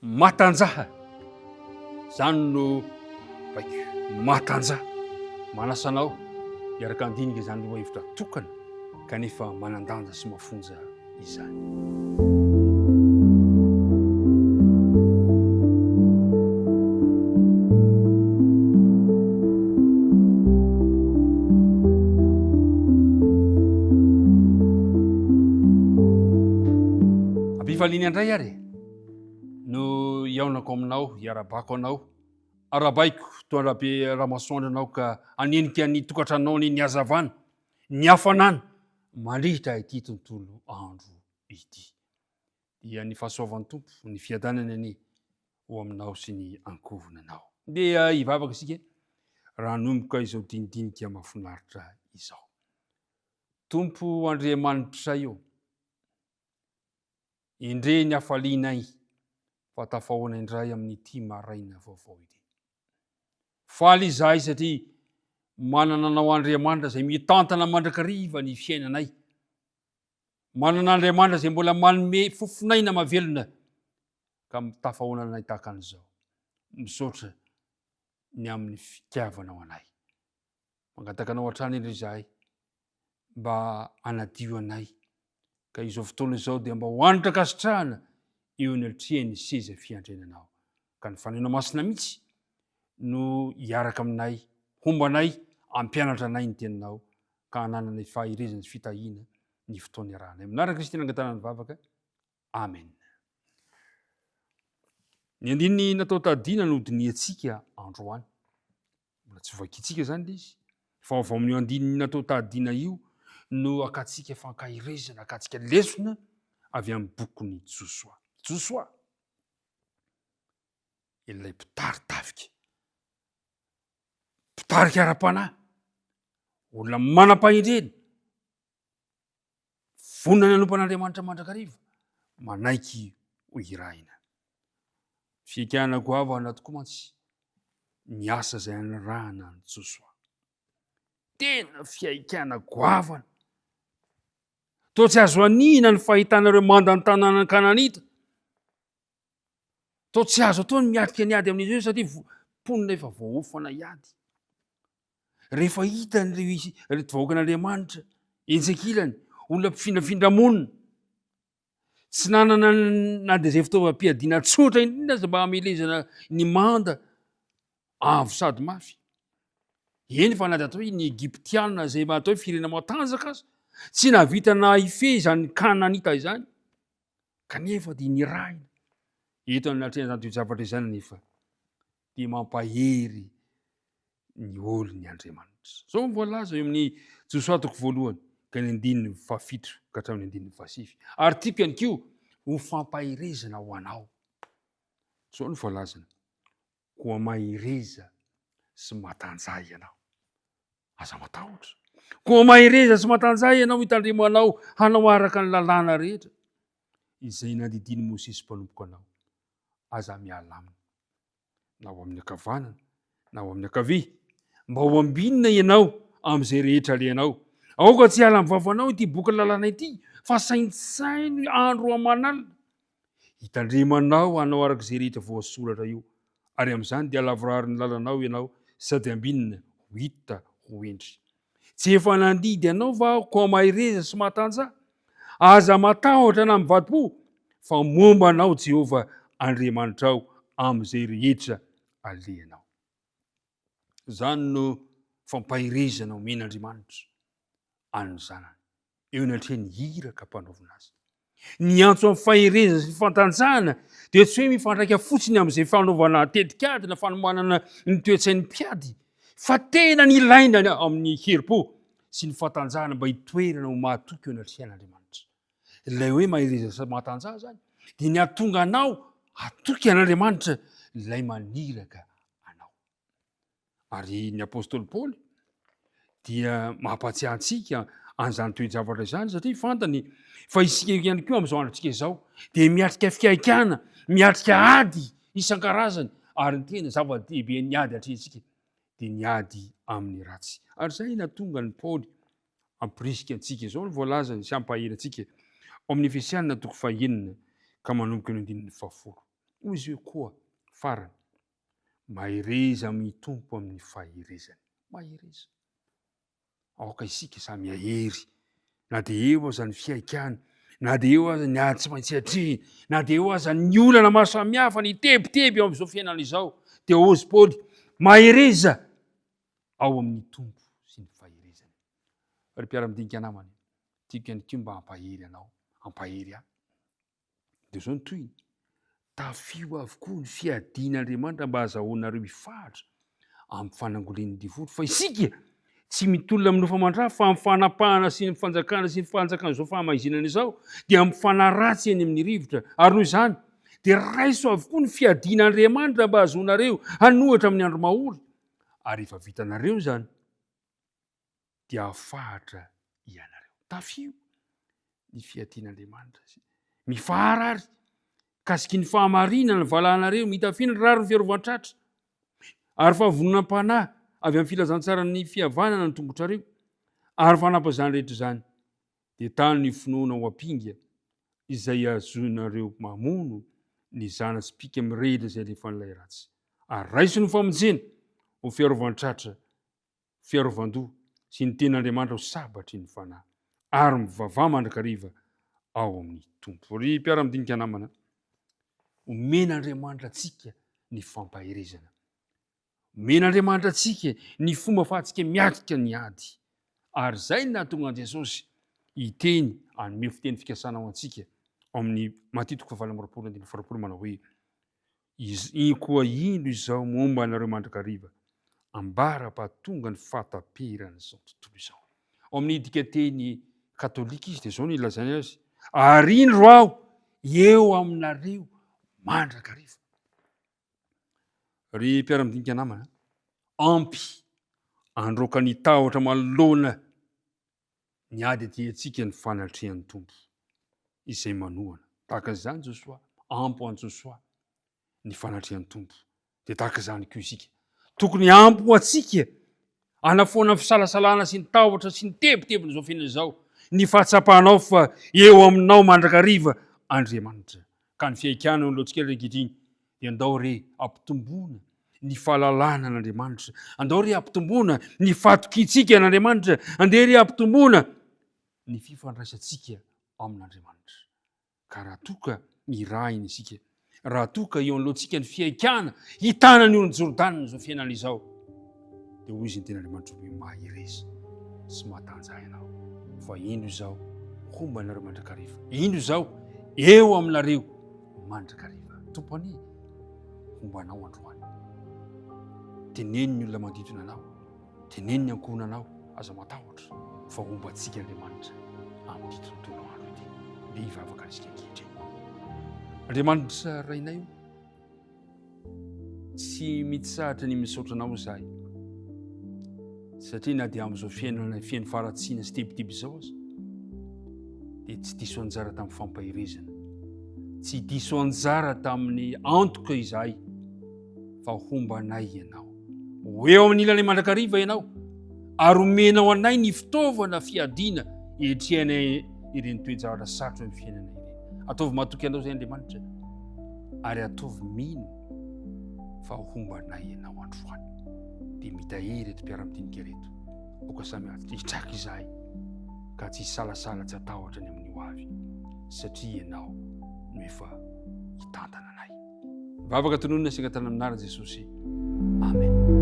matanjaha zany no baiko matanjaha manasanao iaraka andinika zany loha hevitra tokana kanefa manandanja sy mafonja izany. ampifaliany andray ary no iaonako aminao iarabako anao arabaiko toandrabe ramasoandro anao ka anenika ny tokantranao ny azavana ny hafanana mandrihitra ity tontolo andro ity dia ny fahasoavan'ny tompo ny fiadanany ani ho aminao sy ny ankohonanao dia hivavaka isika raha nomboka izao dinidinika mahafinaritra izao. Tompo Andriamanitra io indre ny hafalianay fa tafahoana indray amin'ity maraina vaovao ity. Faly izahay satria manana anao Andriamanitra izay mitantana mandrakariva ny fiainanay, manana Andriamanitra izay mbola manome fofinaina mavelona ka mitafahoana anay tahaka an'izao, misaotra ny amin'ny fitiavanao anay. Mangataka anao hatrany indray izahay mba hanadio anay ka izao fotoana izao dia mba hoanitra kasitrahana eo ny atrehany seza fiandrenanao ka ny fanena masina mihitsy no hiaraka aminay, hombanay, ampianatra anay ny teninao ka hananany faherezana sy fitahiana ny fotoana iarahanay. Aminarana Kristy nangatana ny vavaka. Amen. Ny andininy natao tadiana no diniantsika androany. Mbola tsy voakitsika zany le izy. Fa vao amin'io andininy natao tadiana io no akatsika fankahirezana, akatsika lesona avy amin'ny bokiny Josoa. Josoa, ilay mpitary tavika, mpitarika ara-panahy, olona manam-pahindrena, vonona ny anompan'Andriamanitra mandrakariva, manaiky ho irahina. Fiekana goavana tokoa mantsy ny asa izay anarahana ny Josoa. Tena fiaikana goavana. Toa tsy azo anina ny fahitanareo mandany tanàna Kananita. Toa tsy azo atao ny miatrika ny ady amin'izy io satria mponina efa voaofana iady. Rehefa hita ny vahoakan'Andriamanitra enjekilany, olona mpifindrafindramonina, tsy nanana na dia izay fitaovam-piadiana tsotra indrindra aza mba hamelezana ny manda avo sady mafy. Eny fa na dia atao ny Egyptiana izay atao firena matanjaka aza, tsy nahavita na ifezany Kananita izany, kanefa dia nirahina. Eto anatrehana izany zavatra izany nefa dia mampahery ny olon'ny Andriamanitra. Zao voalaza eo amin'ny Josoa toko voalohany ka ny andininy fafitro ka hatramin'ny andininy fasivy. Ary tiako ihany koa ho fampahirezana ho anao. Zao ny voalazana, koa mahireza sy matanjah ianao. Aza matahotra. Koa mahireza sy matanjah ianao hitandremanao hanao araka ny lalàna rehetra izay nandidiny Mosesy mpanompoka anao. Aza miala aminy, na ho amin'ny ankavanana, na ho amin'ny ankavia, mba ho ambinina ianao amin'izay rehetra alehanao. Aoka tsy hiala amin'ny vavanao ity boky lalàna ity, fa saintsainy andro aman'alina hitandremanao hanao araka izay rehetra voasoratra io. Ary amin'izany dia alavorary ny lalànao ianao sady ambinina ho hita ho endry. Tsy efa nandidy anao va koa mahireza sy matanjah? Aza matahotra na mivadi-po fa momba anao Jehovah Andriamanitra ao amin'izay rehetra alehanao. Zany no fampahirezana omen'Andriamanitra any zanany eo ny atrehany hiraka mpanaovina azy. Ny antso amin'ny fahirezana sy fantanjahana dia tsy hoe mifandraika fotsiny amin'izay fanaovana tetikady na fanomanana ny toe-tsain'ny mpiady, fa tena ny ilaina amin'ny herim-po sy ny fantanjahana mba hitoerana ho mahatoky eo anatrehan'Andriamanitra. Ilay hoe mahireza sy matanjah zany dia ny ahatonga anao hatoky an'Andriamanitra ilay maniraka anao. Ary ny apôstôly Paoly dia mampatsiahy antsika an'izany toe-javatra izany satria fantany fa isika ihany koa amin'izao androntsika izao dia miatrika fiaikana, miatrika ady isan-karazany ary ny tena zava-dehibe ny ady atrehantsika dia ny ady amin'ny ratsy. Ary izay nahatonga ny Paoly hampirisika antsika. Izao ny voalazany sy hampahery antsika ao amin'ny Efesianina toko 1 ka manomboka ny 10. hoy izy hoe koa farany mahireza mitompo amin'ny fahirezany. Mahireza aoka isika samy ahery, na de eo aza ny fiaikany, na de eo aza ny ady tsy maintsy atrehiny, na de eo aza ny olana maro samihafa ny tebiteby ao amin'izao fiainana izao, de ozy Paoly mahireza ao amin'ny tompo sy ny fahirezany. Ry mpiara-midinika namany, tiako ihany koa mba hampahery anao, hampahery ahy. De zao ny toyiny, tafio avokoa ny fiadian'Andriamanitra mba azahoanareo hifahatra amin'ny fanangolen'ny difoto, fa isika tsy mitolona amin'ny nofamandraha fa amin'ny fanapahana sy ny fanjakana sy ny fanjakana zao fahamahizinana izao dia amin'ny fanaratsy eny amin'ny rivotra. Ary noho izany dia raiso avokoa ny fiadian'Andriamanitra mba azahoanareo hanohatra amin'ny andro mahory. Ary efa vitanareo zany dia hafahatra ianareo. Tafio ny fiadian'Andriamanitra, mifahara ary kasiky ny fahamarinana valahanareo, mitafina raro ny fiarovan-tratra ary fahavononam-panahy avy amin'ny filazantsara ny fihavanana ny tombotrareo ary fanampazany rehetra zany dia tany ny finoana ho ampinga izay azonareo mamono ny zana-spika mirehitra izay rehefa n'ilay ratsy, ary raiso ny famonjena ho fiarovan-tratra, fiarovan-doha sy ny ten'Andriamanitra ho sabatry ny fanahy ary mivavah mandrakariva ao amin'ny tompo. Ry mpiara-midinika namana, omen'Andriamanitra atsika ny fampahirezana, omen'Andriamanitra atsika ny fomba fahatsika miatrika ny ady, ary zay ny nahatonga Jesosy hiteny hanome fiteny fikasana ho antsika amin'ny Matteo 7:24 manao hoe koa indro izao momba anareo mandrakariva ambara-pahatonga ny fahataperana izao tontolo izao. Ao amin'ny dikateny katolika izy dia zao ny ilazany azy, ary indro aho eo aminareo mandrakariva. Ry mpiara-midinika namana, ampy androaka ny tahotra manoloana ny ady aty antsika ny fanatrehan'ny tompo izay manohana. Tahaka izany Josoa, ampy ho an'i Josoa ny fanatrehan'ny tompo, dia tahaka izany koa isika. Tokony ampy ho antsika hanafoana fisalasalana sy ny tahotra sy ny tebitebiny izao fiainana izao, ny fahatsapahanao fa eo aminao mandrakariva Andriamanitra. Ka ny fiaikana eo loantsika reketriny dia andao re ampitomboana ny fahalalana an'Andriamanitra, andao re ampitomboana ny fahatokitsika an'Andriamanitra, andeha re ampitomboana ny fifandraisantsika amin'Andriamanitra. Ka raha toka irahina isika, raha toka eo alohantsika ny fiaikana hitana ny olon Jordana izao fiainana izao, dia hoy izy ny ten'Andriamanitra hoe mahireza sy mahatanjaka ianao, fa indro izao homba anareo mandrakariva, indro izao eo aminareo mandrakariva. Tompony, hombanao androany, teneny ny olona manodidina anao, teneny ny ankohonanao aza matahotra, fa hombantsika Andriamanitra amin'ny tontolo andro ity. Dia hivavaka antsika ankehitriny. Andriamanitra rainay, tsy mitsahatra ny misaotra anao izahay, satria na dia amin'izao fiainana fiain'ny faratsiana sy tebiteby izao aza dia tsy diso anjara tamin'ny fampahirezana, tsy diso anjara tamin'ny antoka izahay, fa hombanay ianao, ho eo amin'ny ilany mandrakariva ianao, ary omenao anay ny fitaovana fiadiana hiatrihanay ireny toe-javatra sarotra amin'ny fiainana ireny. Ataovy matoky anao izay Andriamanitra, ary ataovy mino fa hombanay ianao androany. Dia mitahery reto mpiara-midinika reto, oka samy hitraka izahay ka tsy salasala tsy atahotra ny amin'ny ho avy, satria ianao no efa hitantana anay. Vavaka tononona sy angatana amin'anarana Jesosy. Amen.